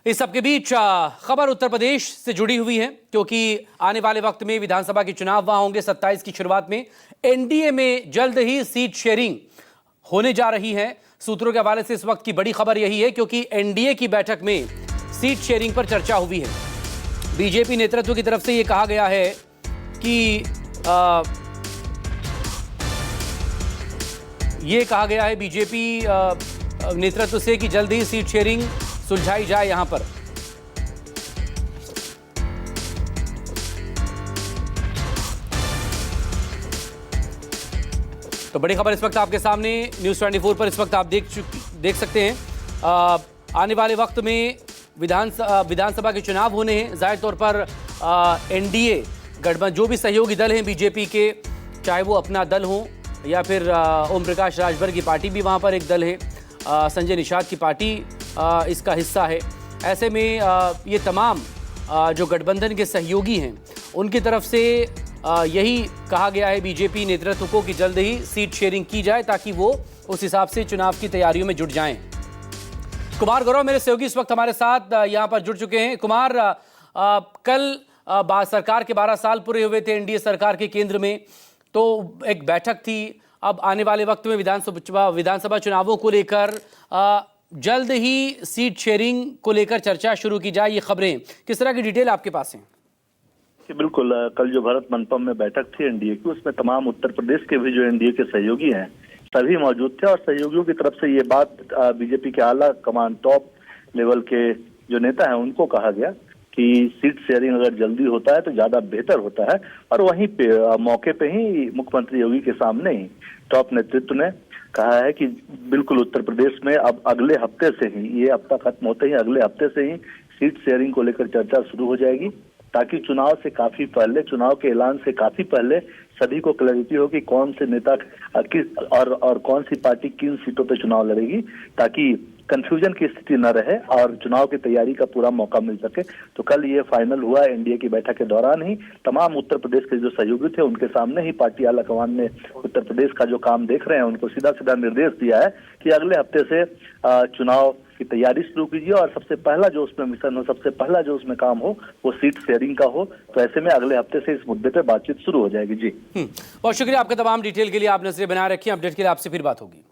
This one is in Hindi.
इस सबके बीच खबर उत्तर प्रदेश से जुड़ी हुई है, क्योंकि आने वाले वक्त में विधानसभा के चुनाव वहां होंगे। 27 की शुरुआत में एनडीए में जल्द ही सीट शेयरिंग होने जा रही है। सूत्रों के हवाले से इस वक्त की बड़ी खबर यही है, क्योंकि एनडीए की बैठक में सीट शेयरिंग पर चर्चा हुई है। बीजेपी नेतृत्व की तरफ से यह कहा गया है कि बीजेपी नेतृत्व से कि जल्द ही सीट शेयरिंग सुलझाई जाए यहां पर। तो बड़ी खबर इस वक्त आपके सामने न्यूज़ 24 पर इस वक्त आप देख सकते हैं। आने वाले वक्त में विधानसभा के चुनाव होने हैं। जाहिर तौर पर एनडीए गठबंधन जो भी सहयोगी दल हैं बीजेपी के, चाहे वो अपना दल हो या फिर ओम प्रकाश राजभर की पार्टी भी वहां पर एक दल है, संजय निषाद की पार्टी इसका हिस्सा है। ऐसे में ये तमाम जो गठबंधन के सहयोगी हैं उनकी तरफ से यही कहा गया है बीजेपी नेतृत्व को कि जल्द ही सीट शेयरिंग की जाए, ताकि वो उस हिसाब से चुनाव की तैयारियों में जुट जाएं। कुमार गौरव मेरे सहयोगी इस वक्त हमारे साथ यहाँ पर जुड़ चुके हैं। कुमार, कल सरकार के 12 साल पूरे हुए थे एनडीए सरकार के केंद्र में, तो एक बैठक थी। अब आने वाले वक्त में विधानसभा चुनावों को लेकर जल्द ही सीट शेयरिंग को लेकर चर्चा शुरू की जाए, ये खबरें किस तरह की डिटेल आपके पास हैं? बिल्कुल, कल जो भारत मंडपम में बैठक थी एनडीए की, उसमें तमाम उत्तर प्रदेश के भी जो एनडीए के सहयोगी हैं सभी मौजूद थे। और सहयोगियों की तरफ से ये बात बीजेपी के आला कमान टॉप लेवल के जो नेता हैं उनको कहा गया कि सीट शेयरिंग अगर जल्दी होता है तो ज्यादा बेहतर होता है। और वहीं पे मौके पे ही मुख्यमंत्री योगी के सामने ही टॉप नेतृत्व ने कहा है कि बिल्कुल उत्तर प्रदेश में अब अगले हफ्ते से ही, ये हफ्ता खत्म होते ही अगले हफ्ते से ही सीट शेयरिंग को लेकर चर्चा शुरू हो जाएगी, ताकि चुनाव से काफी पहले, चुनाव के ऐलान से काफी पहले सभी को क्लैरिटी हो कि कौन से नेता किस और कौन सी पार्टी किन सीटों पे चुनाव लड़ेगी, ताकि कंफ्यूजन की स्थिति न रहे और चुनाव की तैयारी का पूरा मौका मिल सके। तो कल ये फाइनल हुआ एनडीए की बैठक के दौरान ही। तमाम उत्तर प्रदेश के जो सहयोगी थे उनके सामने ही पार्टी आलाकमान ने उत्तर प्रदेश का जो काम देख रहे हैं उनको सीधा सीधा निर्देश दिया है कि अगले हफ्ते से चुनाव की तैयारी शुरू कीजिए और सबसे पहला जो उसमें मिशन हो, सबसे पहला जो उसमें काम हो वो सीट शेयरिंग का हो। तो ऐसे में अगले हफ्ते से इस मुद्दे पे बातचीत शुरू हो जाएगी। जी बहुत शुक्रिया आपका तमाम डिटेल के लिए। आप नजरें बनाए रखिए, अपडेट के लिए आपसे फिर बात होगी।